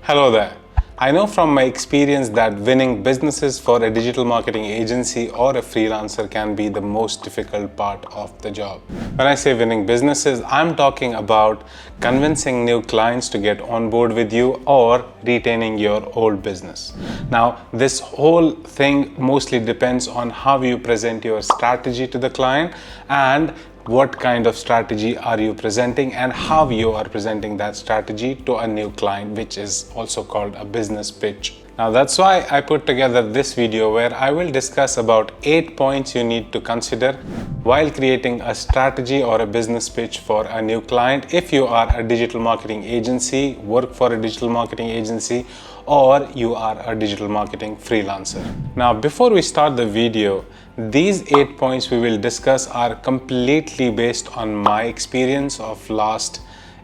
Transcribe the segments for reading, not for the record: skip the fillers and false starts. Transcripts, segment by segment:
Hello there. I know from my experience that winning businesses for a digital marketing agency or a freelancer can be the most difficult part of the job. When I say winning businesses, I'm talking about convincing new clients to get on board with you or retaining your old business. Now, this whole thing mostly depends on how you present your strategy to the client and what kind of strategy are you presenting and how you are presenting that strategy to a new client, which is also called a business pitch. Now that's why I put together this video where I will discuss about 8 points you need to consider while creating a strategy or a business pitch for a new client if you are a digital marketing agency, work for a digital marketing agency, or you are a digital marketing freelancer. Now before we start the video, these 8 points we will discuss are completely based on my experience of last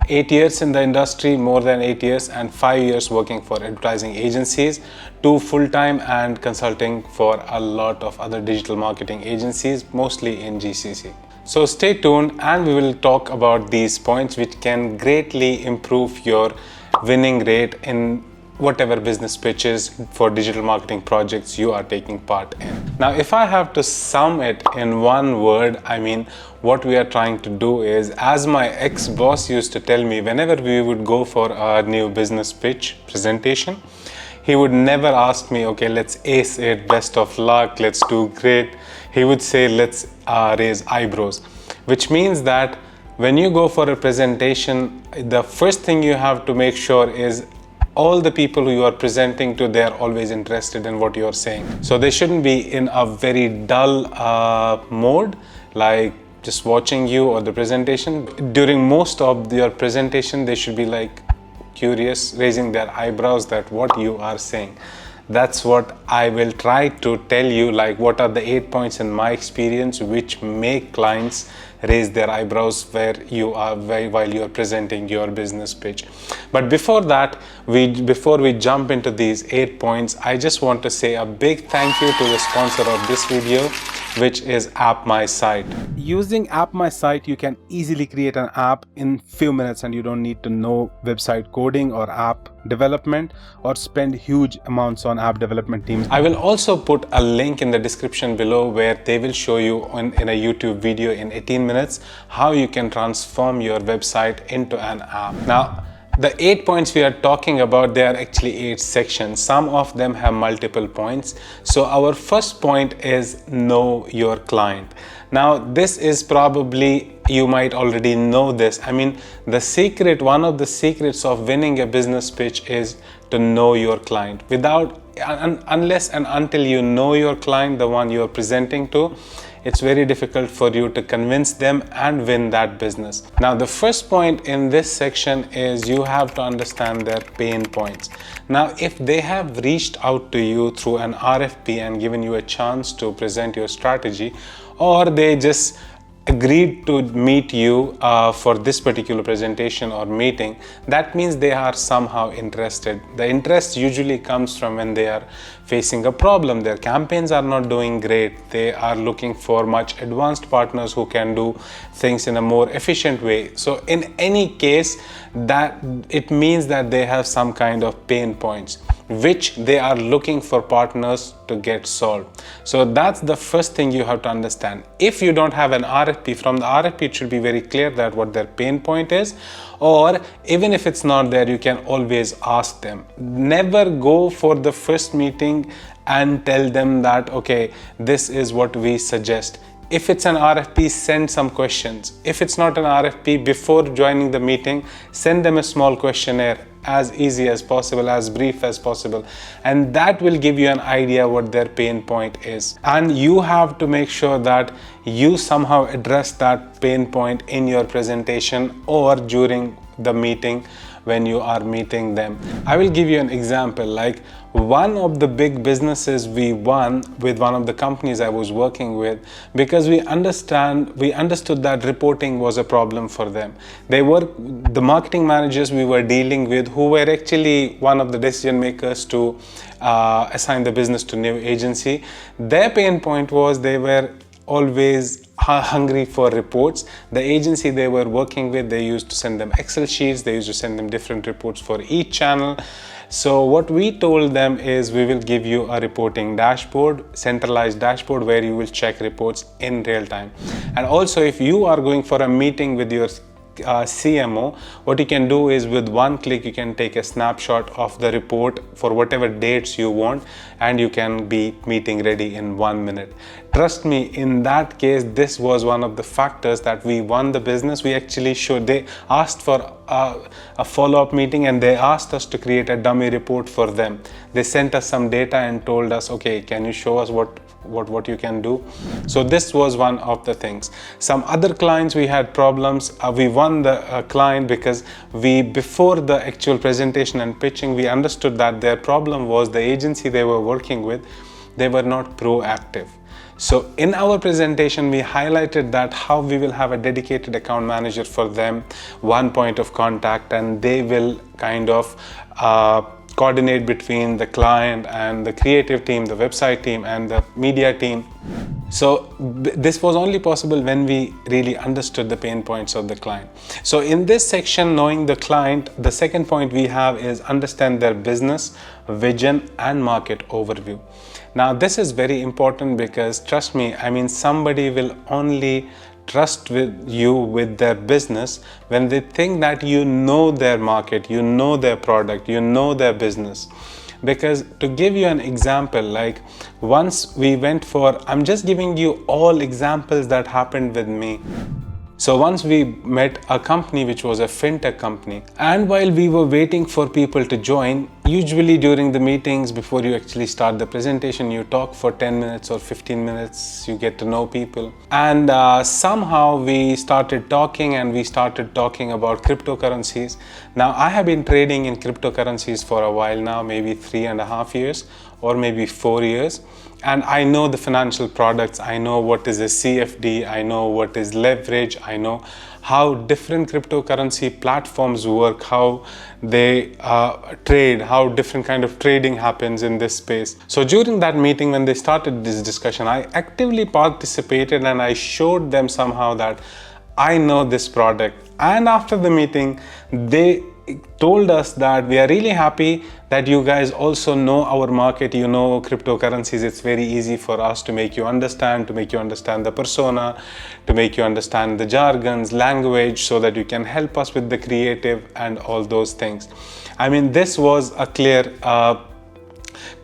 8 years in the industry, more than 8 years, and 5 years working for advertising agencies, 2 full-time and consulting for a lot of other digital marketing agencies, mostly in GCC. So stay tuned and we will talk about these points which can greatly improve your winning rate in whatever business pitches for digital marketing projects you are taking part in. Now, if I have to sum it in one word, I mean, what we are trying to do is, as my ex-boss used to tell me, whenever we would go for a new business pitch presentation, he would never ask me, okay, let's ace it, best of luck, let's do great. He would say, let's raise eyebrows, which means that when you go for a presentation, the first thing you have to make sure is all the people who you are presenting to, they are always interested in what you are saying. So they shouldn't be in a very dull mode, like just watching you or the presentation. During most of your presentation, they should be like curious, raising their eyebrows that what you are saying. That's what I will try to tell you, like what are the 8 points in my experience which make clients raise their eyebrows while you are presenting your business pitch. But before that, before we jump into these 8 points, I just want to say a big thank you to the sponsor of this video, which is App My Site. Using App My Site, you can easily create an app in few minutes and you don't need to know website coding or app development or spend huge amounts on app development teams. I will also put a link in the description below where they will show you in a YouTube video in 18 minutes how you can transform your website into an app. Now, the 8 points we are talking about, they are actually 8 sections. Some of them have multiple points. So our first point is know your client. Now, this is probably, you might already know this. I mean, one of the secrets of winning a business pitch is to know your client. Unless and until you know your client, the one you are presenting to, it's very difficult for you to convince them and win that business. Now, the first point in this section is you have to understand their pain points. Now, if they have reached out to you through an RFP and given you a chance to present your strategy, or they just agreed to meet you for this particular presentation or meeting, that means they are somehow interested. The interest usually comes from when they are facing a problem. Their campaigns are not doing great. They are looking for much advanced partners who can do things in a more efficient way. So in any case, that it means that they have some kind of pain points which they are looking for partners to get solved. So that's the first thing you have to understand. If you don't have an RFP, from the RFP it should be very clear that what their pain point is, or even if it's not there, you can always ask them. Never go for the first meeting and tell them that, okay, this is what we suggest. If it's an RFP, send some questions. If it's not an RFP, before joining the meeting, send them a small questionnaire, as easy as possible, as brief as possible, and that will give you an idea what their pain point is. And you have to make sure that you somehow address that pain point in your presentation or during the meeting when you are meeting them. I will give you an example. Like, one of the big businesses we won with one of the companies I was working with, because we understood that reporting was a problem for them. They were the marketing managers we were dealing with, who were actually one of the decision makers to assign the business to new agency. Their pain point was they were always hungry for reports. The agency they were working with, they used to send them Excel sheets, they used to send them different reports for each channel. So what we told them is we will give you a reporting dashboard, centralized dashboard, where you will check reports in real time. And also, if you are going for a meeting with your CMO, what you can do is with one click you can take a snapshot of the report for whatever dates you want, and you can be meeting ready in 1 minute. Trust me, in that case, this was one of the factors that we won the business. We actually showed, they asked for a follow-up meeting, and they asked us to create a dummy report for them. They sent us some data and told us, okay, can you show us what you can do? So this was one of the things. Some other clients we had problems. We won the client because before the actual presentation and pitching, we understood that their problem was the agency they were working with, they were not proactive. So in our presentation, we highlighted that how we will have a dedicated account manager for them, one point of contact, and they will kind of coordinate between the client and the creative team, the website team, and the media team. So this was only possible when we really understood the pain points of the client. So in this section, knowing the client, the second point we have is understand their business, vision, and market overview. Now this is very important because trust me, I mean, somebody will only trust with you with their business when they think that you know their market, you know their product, you know their business. Because to give you an example, like once we went for, I'm just giving you all examples that happened with me. So once we met a company which was a fintech company, and while we were waiting for people to join, usually during the meetings before you actually start the presentation, you talk for 10 minutes or 15 minutes, you get to know people. And somehow we started talking about cryptocurrencies. Now I have been trading in cryptocurrencies for a while now, maybe 3.5 years or maybe 4 years. And I know the financial products, I know what is a CFD, I know what is leverage, I know how different cryptocurrency platforms work, how they trade, how different kind of trading happens in this space. So during that meeting, when they started this discussion, I actively participated and I showed them somehow that I know this product. And after the meeting, they told us that we are really happy that you guys also know our market, you know cryptocurrencies. It's very easy for us to make you understand the persona, to make you understand the jargons, language, so that you can help us with the creative and all those things. I mean, this was a clear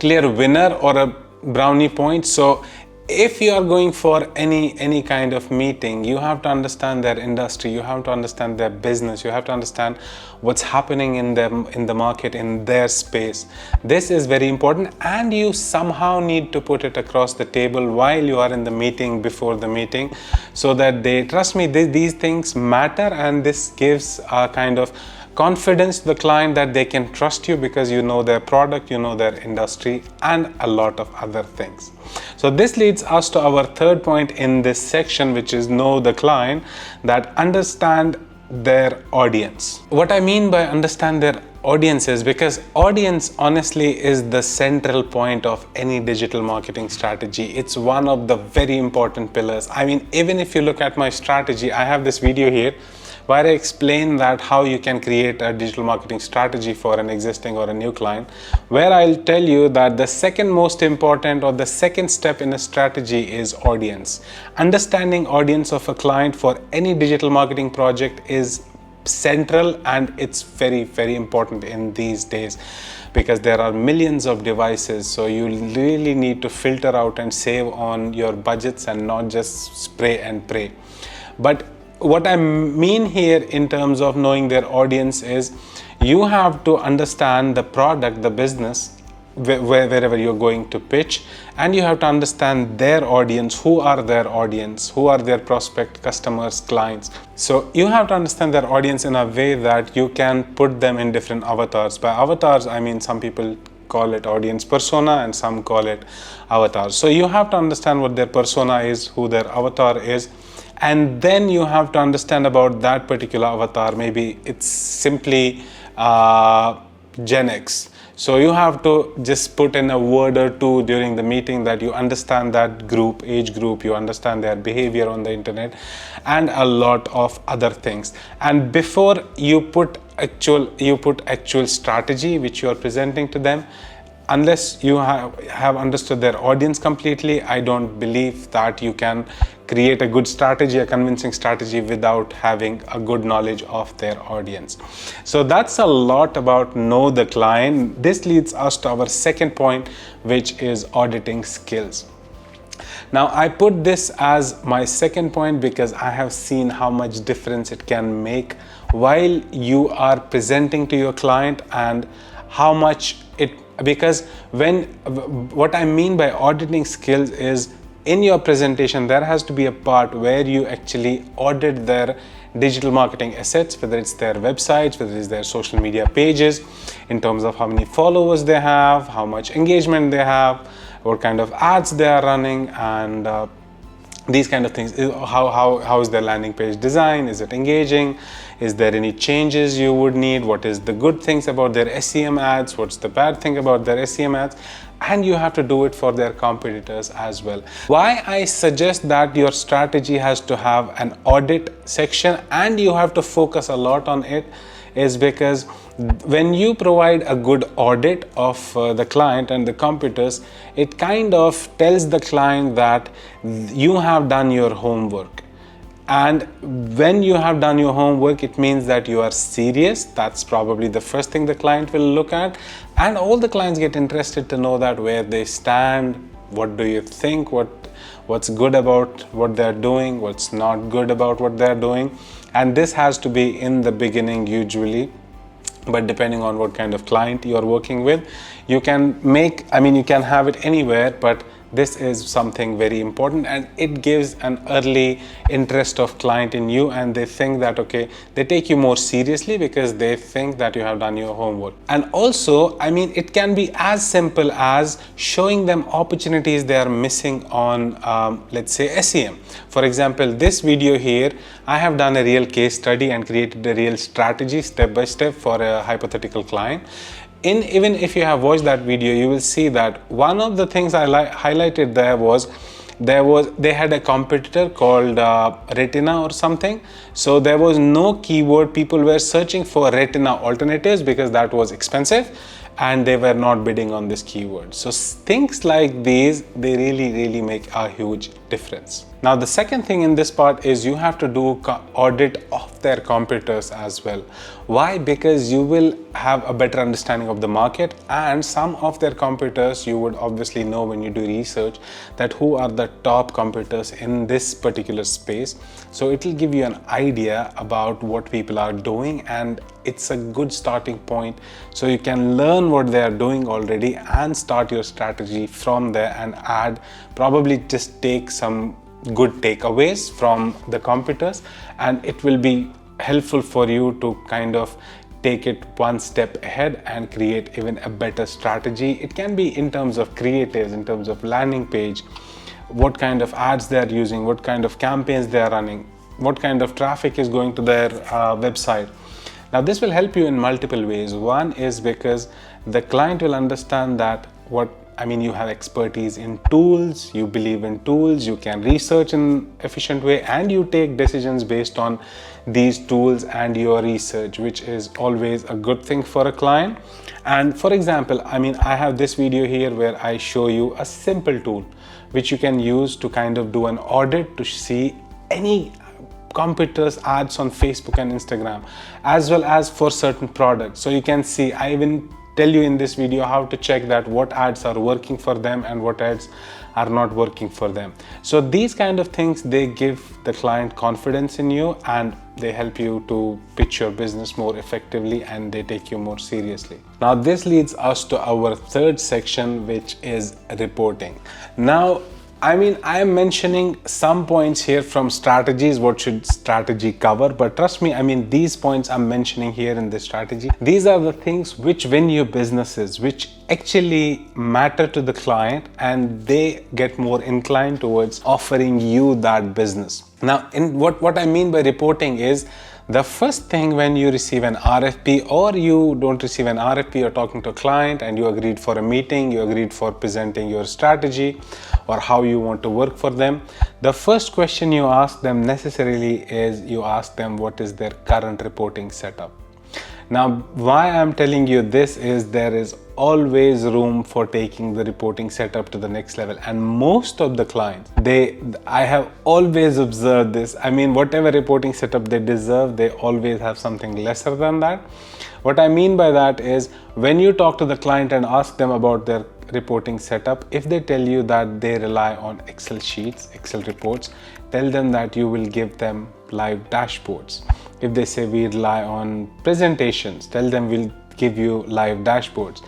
winner or a brownie point. So if you are going for any kind of meeting, you have to understand their industry, you have to understand their business, you have to understand what's happening in the market, in their space. This is very important, and you somehow need to put it across the table while you are in the meeting, before the meeting, so that they trust me. These things matter, and this gives a kind of confidence to the client that they can trust you because you know their product, you know their industry, and a lot of other things. So this leads us to our third point in this section, which is know the client, that understand their audience. What I mean by understand their audience is because audience honestly is the central point of any digital marketing strategy. It's one of the very important pillars. I mean, even if you look at my strategy, I have this video here where I explain that how you can create a digital marketing strategy for an existing or a new client, where I'll tell you that the second most important or the second step in a strategy is audience. Understanding audience of a client for any digital marketing project is central, and it's very, very important in these days because there are millions of devices. So you really need to filter out and save on your budgets and not just spray and pray. But what I mean here in terms of knowing their audience is you have to understand the product, the business, wherever you're going to pitch, and you have to understand their audience. Who are their audience? Who are their prospect customers, clients? So you have to understand their audience in a way that you can put them in different avatars. By avatars, I mean some people call it audience persona and some call it avatars. So you have to understand what their persona is, who their avatar is, and then you have to understand about that particular avatar. Maybe it's simply Gen X. So you have to just put in a word or two during the meeting that you understand that group, age group, you understand their behavior on the internet, and a lot of other things. And before you put actual strategy which you are presenting to them, unless you have understood their audience completely, I don't believe that you can create a good strategy, a convincing strategy, without having a good knowledge of their audience. So that's a lot about know the client. This leads us to our second point, which is auditing skills. Now, I put this as my second point because I have seen how much difference it can make while you are presenting to your client, and how much it, because what I mean by auditing skills is, in your presentation there has to be a part where you actually audit their digital marketing assets, whether it's their websites, whether it's their social media pages, in terms of how many followers they have, how much engagement they have, what kind of ads they are running, and these kind of things. How is their landing page design? Is it engaging? Is there any changes you would need? What is the good things about their SEM ads? What's the bad thing about their SEM ads? And you have to do it for their competitors as well. Why I suggest that your strategy has to have an audit section and you have to focus a lot on it is because when you provide a good audit of the client and the competitors, it kind of tells the client that you have done your homework. And when you have done your homework, it means that you are serious. That's probably the first thing the client will look at. And all the clients get interested to know that where they stand, what do you think, what's good about what they're doing, what's not good about what they're doing. And this has to be in the beginning usually, but depending on what kind of client you're working with, you can have it anywhere, but this is something very important, and it gives an early interest of client in you, and they think that, okay, they take you more seriously because they think that you have done your homework. And also, it can be as simple as showing them opportunities they are missing on, let's say, SEM. For example, this video here, I have done a real case study and created a real strategy step by step for a hypothetical client. Even if you have watched that video, you will see that one of the things I highlighted there was they had a competitor called Retina or something. So there was no keyword. People were searching for Retina alternatives because that was expensive, and they were not bidding on this keyword. So things like these, they really make a huge difference. Now, the second thing in this part is you have to do audit of their competitors as well. Why? Because you will have a better understanding of the market, and some of their competitors you would obviously know when you do research that who are the top competitors in this particular space. So it will give you an idea about what people are doing, and it's a good starting point. So you can learn what they are doing already and start your strategy from there, and probably just take some good takeaways from the competitors, and it will be helpful for you to kind of take it one step ahead and create even a better strategy. It can be in terms of creatives, in terms of landing page, what kind of ads they are using, what kind of campaigns they are running, what kind of traffic is going to their website. Now, this will help you in multiple ways. One is because the client will understand that you have expertise in tools, you believe in tools, you can research in an efficient way, and you take decisions based on these tools and your research, which is always a good thing for a client. And for example, I have this video here where I show you a simple tool which you can use to kind of do an audit to see any competitors' ads on Facebook and Instagram, as well as for certain products. So you can see, I even tell you in this video how to check that what ads are working for them and what ads are not working for them. So these kind of things, they give the client confidence in you, and they help you to pitch your business more effectively, and they take you more seriously. Now, this leads us to our third section, which is reporting. Now, I am mentioning some points here from strategies, what should strategy cover, but trust me, these points I'm mentioning here in this strategy, these are the things which win your businesses, which actually matter to the client, and they get more inclined towards offering you that business. Now, in what I mean by reporting is The first thing when you receive an RFP, or you don't receive an RFP, you're talking to a client and you agreed for a meeting, you agreed for presenting your strategy or how you want to work for them. The first question you ask them necessarily is you ask them what is their current reporting setup. Now, why I'm telling you this is there is always room for taking the reporting setup to the next level, and most of the clients, I have always observed this. I mean, whatever reporting setup they deserve, they always have something lesser than that. What I mean by that is when you talk to the client and ask them about their reporting setup, if they tell you that they rely on Excel sheets, Excel reports, tell them that you will give them live dashboards. If they say we rely on presentations, tell them we'll give you live dashboards.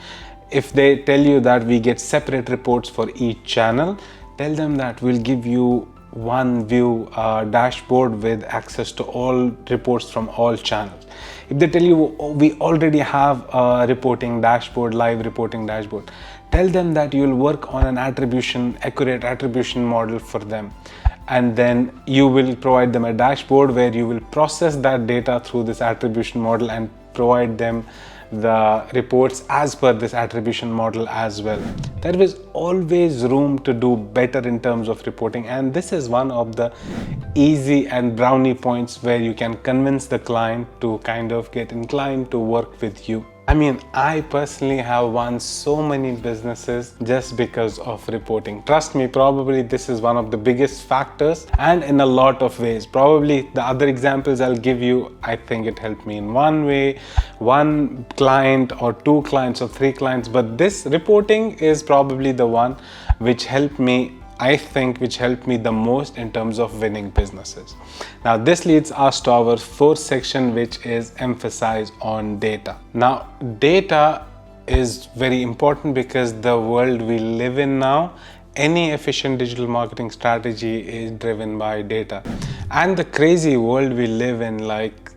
If they tell you that we get separate reports for each channel, tell them that we'll give you one view dashboard with access to all reports from all channels. If they tell you we already have a reporting dashboard, live reporting dashboard, tell them that you'll work on an accurate attribution model for them. And then you will provide them a dashboard where you will process that data through this attribution model and provide them the reports as per this attribution model as well. There is always room to do better in terms of reporting, and this is one of the easy and brownie points where you can convince the client to kind of get inclined to work with you. I mean, I personally have won so many businesses just because of reporting. Trust me, probably this is one of the biggest factors, and in a lot of ways. Probably the other examples I'll give you, I think it helped me in one way, one client or two clients or three clients, but this reporting is probably the one which helped me, I think, which helped me the most in terms of winning businesses. Now, this leads us to our fourth section, which is emphasize on data. Now, data is very important because the world we live in now, any efficient digital marketing strategy is driven by data. And the crazy world we live in, like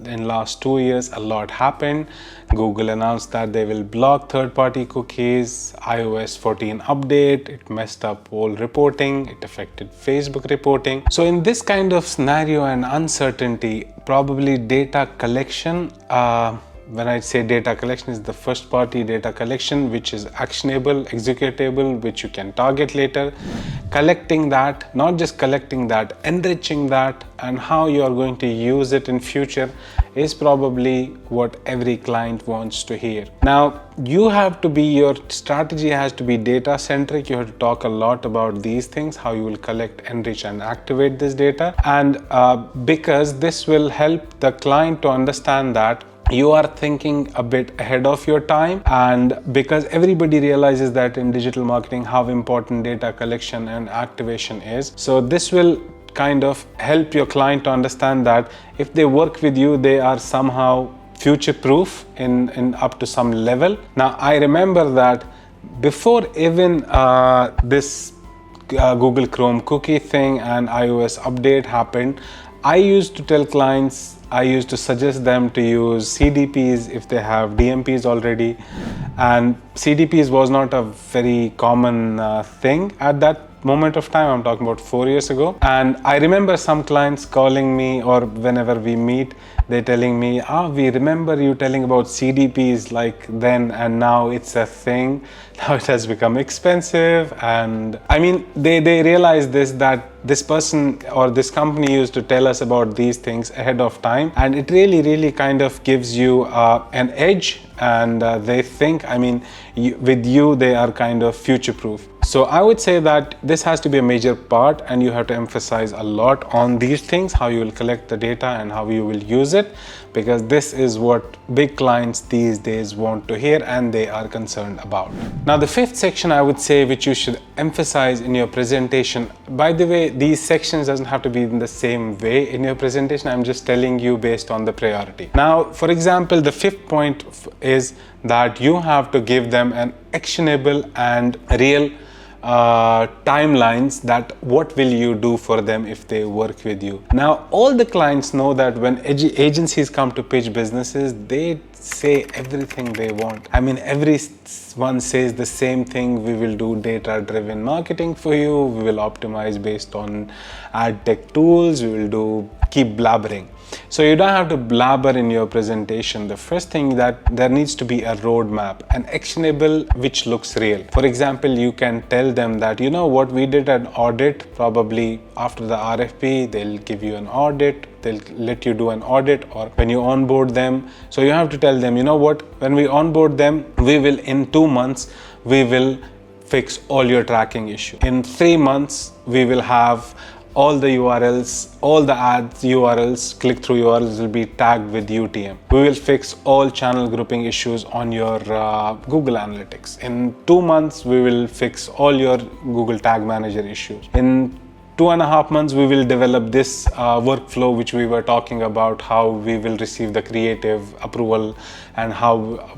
in last 2 years, a lot happened. Google announced that they will block third-party cookies, iOS 14 update, it messed up all reporting, it affected Facebook reporting. So in this kind of scenario and uncertainty, probably data collection, when I say data collection, is the first party data collection, which is actionable, executable, which you can target later. Collecting that, not just collecting that, enriching that, and how you are going to use it in future is probably what every client wants to hear. Now, your strategy has to be data centric. You have to talk a lot about these things, how you will collect, enrich, and activate this data. And because this will help the client to understand that you are thinking a bit ahead of your time, and because everybody realizes that in digital marketing how important data collection and activation is. So this will kind of help your client to understand that if they work with you, they are somehow future-proof in up to some level. Now, I remember that before even this Google Chrome cookie thing and iOS update happened, I used to tell clients, I used to suggest them to use CDPs if they have DMPs already, and CDPs was not a very common thing at that moment of time. I'm talking about 4 years ago, and I remember some clients calling me, or whenever we meet, they're telling me, we remember you telling about CDPs like then, and now it's a thing. Now it has become expensive. And I mean, they realize that this person or this company used to tell us about these things ahead of time, and it really kind of gives you an edge, and they think, I mean, with you they are kind of future proof. So I would say that this has to be a major part, and you have to emphasize a lot on these things, how you will collect the data and how you will use it, because this is what big clients these days want to hear and they are concerned about. Now, the fifth section I would say which you should emphasize in your presentation, by the way, these sections doesn't have to be in the same way in your presentation. I'm just telling you based on the priority. Now, for example, the fifth point is that you have to give them an actionable and real timelines, that what will you do for them if they work with you. Now, all the clients know that when agencies come to pitch businesses, they say everything they want. I mean, everyone says the same thing: we will do data-driven marketing for you, we will optimize based on ad tech tools, we will do keep blabbering. So you don't have to blabber in your presentation. The first thing, that there needs to be a roadmap, an actionable which looks real. For example, you can tell them that, you know what, we did an audit. Probably after the RFP, they'll give you an audit. They'll let you do an audit, or when you onboard them. So you have to tell them, you know what, when we onboard them, we will, in 2 months, we will fix all your tracking issue. In 3 months, we will have all the URLs, all the ads URLs, click-through URLs will be tagged with UTM. We will fix all channel grouping issues on your Google Analytics. In 2 months, we will fix all your Google Tag Manager issues. In 2.5 months, we will develop this workflow which we were talking about, how we will receive the creative approval and how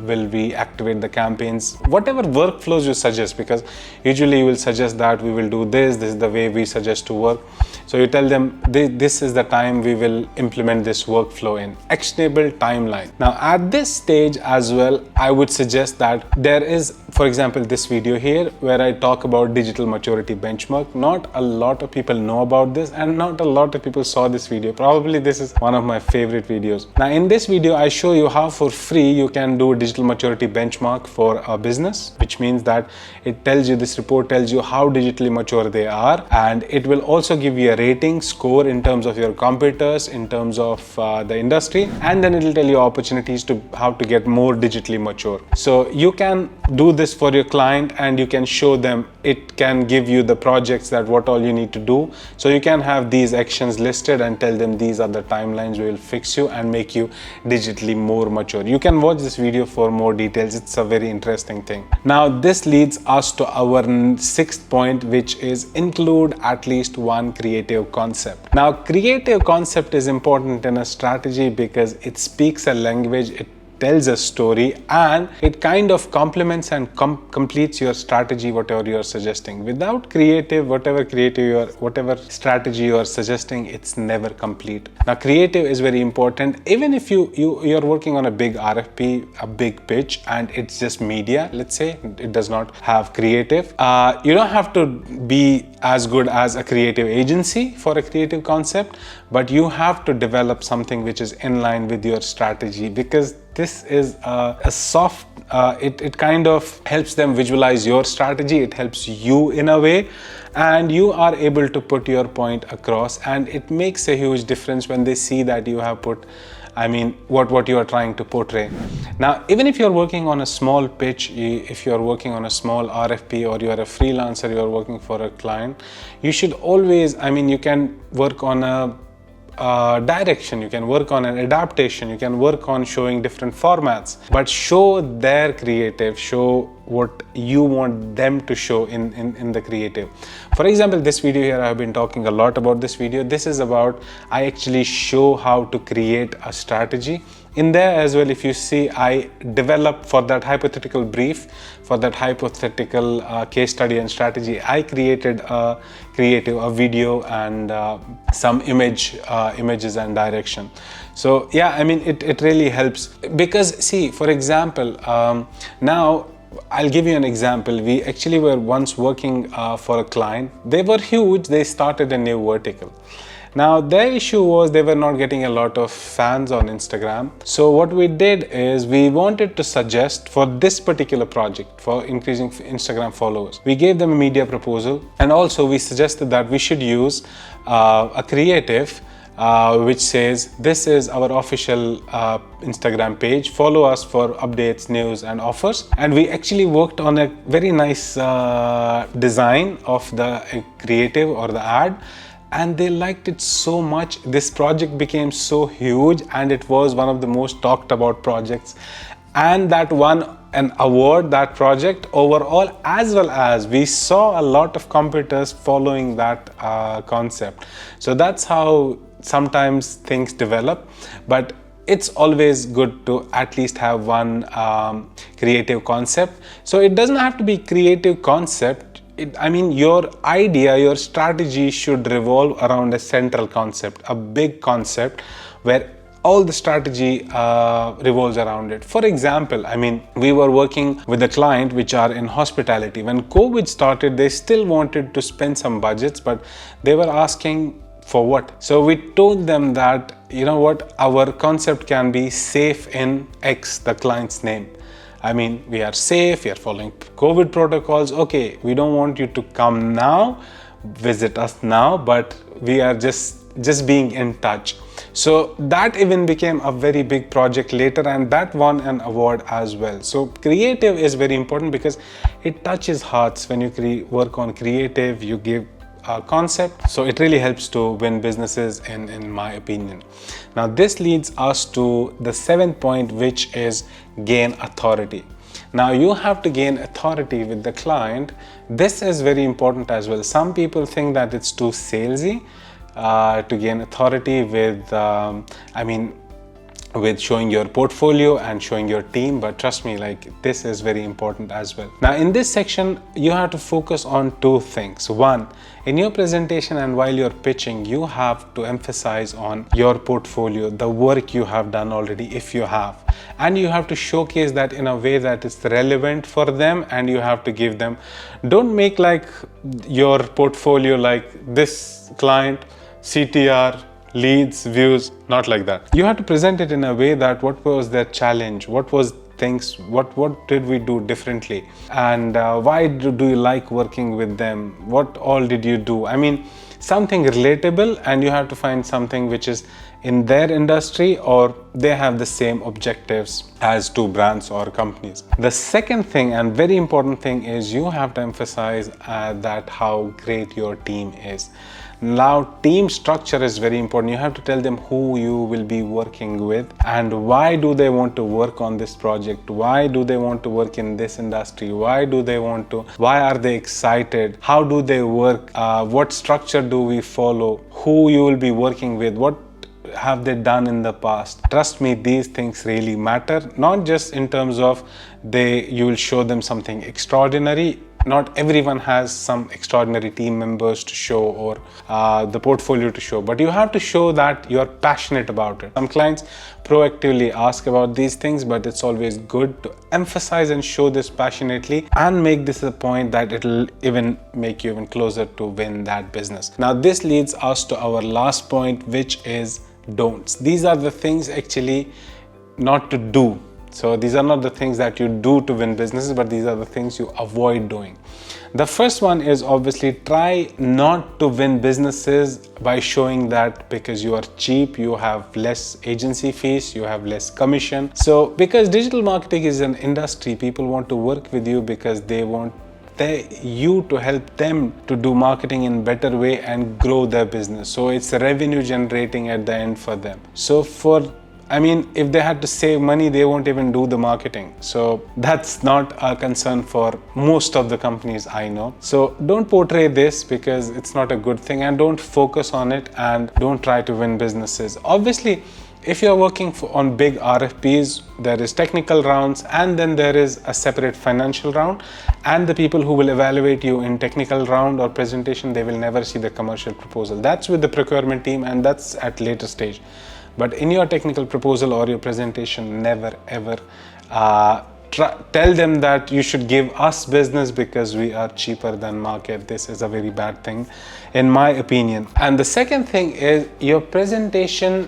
will we activate the campaigns. Whatever workflows you suggest, because usually you will suggest that we will do this is the way we suggest to work. So you tell them this is the time we will implement this workflow in. Actionable timeline. Now at this stage as well, I would suggest that there is, for example, this video here where I talk about digital maturity benchmark. Not a lot of people know about this, and not a lot of people saw this video. Probably this is one of my favorite videos. Now in this video, I show you how for free you can do a digital maturity benchmark for a business, which means that it tells you, this report tells you how digitally mature they are, and it will also give you a rating score in terms of your competitors, in terms of the industry, and then it will tell you opportunities to how to get more digitally mature. So you can do this for your client, and you can show them, it can give you the projects that what all you need to do. So you can have these actions listed and tell them these are the timelines we will fix you and make you digitally more mature. You can watch this video for more details. It's a very interesting thing. Now this leads us to our 6th point, which is include at least one creative concept. Now creative concept is important in a strategy because it speaks a language, it tells a story, and it kind of complements and completes your strategy, whatever you are suggesting. Without creative, whatever strategy you are suggesting, it's never complete. Now creative is very important. Even if you're working on a big RFP, a big pitch, and it's just media, let's say it does not have creative, you don't have to be as good as a creative agency for a creative concept, but you have to develop something which is in line with your strategy, because this is a soft, it kind of helps them visualize your strategy. It helps you in a way, and you are able to put your point across, and it makes a huge difference when they see that you have put, what you are trying to portray. Now, even if you're working on a small pitch, if you're working on a small RFP, or you're a freelancer, you're working for a client, you should always, you can work on a direction, you can work on an adaptation, you can work on showing different formats, but show their creative, show what you want them to show in the creative. For example, this video here, I have been talking a lot about this video. This is about, I actually show how to create a strategy. In there as well, if you see, I developed for that hypothetical brief, for that hypothetical case study and strategy, I created a video and some images and direction. So yeah, it really helps, because see, for example, now I'll give you an example. We actually were once working for a client. They were huge. They started a new vertical. Now their issue was they were not getting a lot of fans on Instagram. So what we did is we wanted to suggest for this particular project, for increasing Instagram followers, we gave them a media proposal, and also we suggested that we should use a creative which says, this is our official Instagram page, follow us for updates, news and offers. And we actually worked on a very nice design of the creative or the ad, and they liked it so much. This project became so huge, and it was one of the most talked about projects, and that won an award, that project overall, as well as we saw a lot of competitors following that concept. So that's how sometimes things develop, but it's always good to at least have one creative concept. So it doesn't have to be creative concept. Your idea, your strategy should revolve around a central concept, a big concept where all the strategy revolves around it. For example, we were working with a client which are in hospitality. When COVID started, they still wanted to spend some budgets, but they were asking For what? So we told them that, you know what, our concept can be safe in X, the client's name. I mean, we are safe, we are following COVID protocols. Okay, we don't want you to come now, visit us now, but we are just being in touch. So that even became a very big project later, and that won an award as well. So creative is very important because it touches hearts. When you work on creative, you give a concept, so it really helps to win businesses in my opinion. Now this leads us to the 7th point, which is gain authority. Now you have to gain authority with the client. This is very important as well. Some people think that it's too salesy to gain authority with showing your portfolio and showing your team, but trust me, like, this is very important as well. Now in this section, you have to focus on 2 things. One, in your presentation and while you're pitching, you have to emphasize on your portfolio, the work you have done already, if you have, and you have to showcase that in a way that is relevant for them, and you have to give them, don't make like your portfolio like this client, CTR, leads, views, not like that. You have to present it in a way that what was their challenge, what was things, what did we do differently, and why do you like working with them, what all did you do. I mean, something relatable, and you have to find something which is in their industry or they have the same objectives as 2 brands or companies. The second thing and very important thing is you have to emphasize that how great your team is. Now, team structure is very important. You have to tell them who you will be working with and why do they want to work on this project, why do they want to work in this industry, why are they excited, how do they work, what structure do we follow, who you will be working with, what have they done in the past. Trust me, these things really matter, not just in terms of you will show them something extraordinary. Not everyone has some extraordinary team members to show or the portfolio to show, but you have to show that you're passionate about it. Some clients proactively ask about these things, but it's always good to emphasize and show this passionately and make this a point that it'll even make you even closer to win that business. Now this leads us to our last point, which is don'ts. These are the things actually not to do. So these are not the things that you do to win businesses, but these are the things you avoid doing. The first one is obviously try not to win businesses by showing that because you are cheap, you have less agency fees, you have less commission. So because digital marketing is an industry, people want to work with you because they want you to help them to do marketing in better way and grow their business. So it's revenue generating at the end for them. So if they had to save money, they won't even do the marketing. So that's not a concern for most of the companies I know. So don't portray this because it's not a good thing, and don't focus on it, and don't try to win businesses. Obviously, if you're working on big RFPs, there is technical rounds and then there is a separate financial round, and the people who will evaluate you in technical round or presentation, they will never see the commercial proposal. That's with the procurement team and that's at later stage. But in your technical proposal or your presentation, never ever tell them that you should give us business because we are cheaper than market. This is a very bad thing in my opinion. And the second thing is your presentation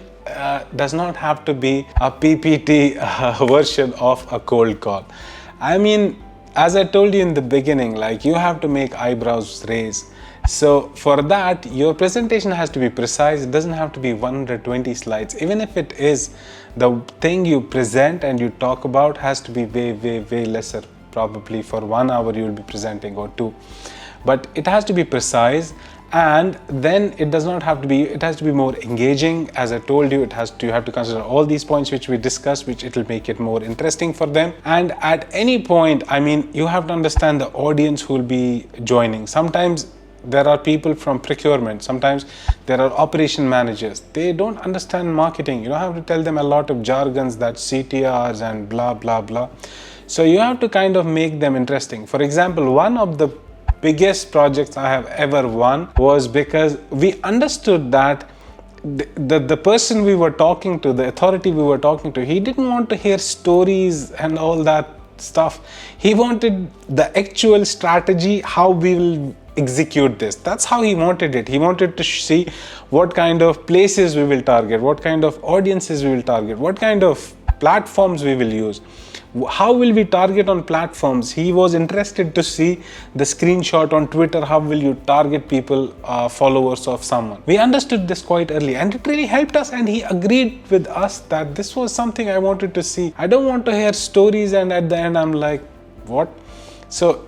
does not have to be a PPT version of a cold call. I mean, as I told you in the beginning, like, you have to make eyebrows raise. So for that, your presentation has to be precise. It doesn't have to be 120 slides. Even if it is, the thing you present and you talk about has to be way lesser. Probably for 1 hour you will be presenting or 2. But it has to be precise, and then it does not have to be, it has to be more engaging. As I told you, you have to consider all these points which we discussed, which it will make it more interesting for them. And at any point, I mean, you have to understand the audience who will be joining. Sometimes there are people from procurement, sometimes there are operation managers. They don't understand marketing. You don't have to tell them a lot of jargons, that CTRs and blah blah blah. So you have to kind of make them interesting. For example, one of the biggest projects I have ever won was because we understood that the person we were talking to, the authority we were talking to, he didn't want to hear stories and all that stuff. He wanted the actual strategy, how we will execute this. That's how he wanted it. He wanted to see what kind of places we will target, what kind of audiences we will target, what kind of platforms we will use. How will we target on platforms? He was interested to see the screenshot on Twitter. How will you target people, followers of someone? We understood this quite early, and it really helped us, and he agreed with us that this was something I wanted to see. I don't want to hear stories and at the end I'm like, what? So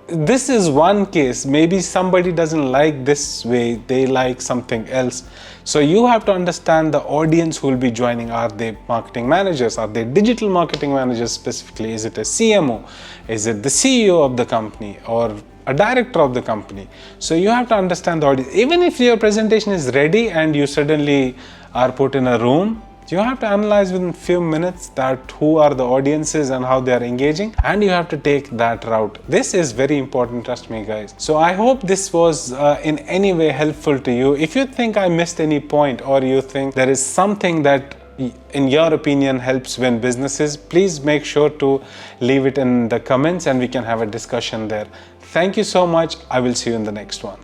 this is one case. Maybe somebody doesn't like this way, they like something else. So you have to understand the audience who will be joining. Are they marketing managers? Are they digital marketing managers specifically? Is it a CMO? Is it the CEO of the company or a director of the company? So you have to understand the audience. Even if your presentation is ready and you suddenly are put in a room, you have to analyze within a few minutes that who are the audiences and how they are engaging, and you have to take that route. This is very important, trust me guys. So I hope this was in any way helpful to you. If you think I missed any point, or you think there is something that in your opinion helps win businesses, please make sure to leave it in the comments and we can have a discussion there. Thank you so much. I will see you in the next one.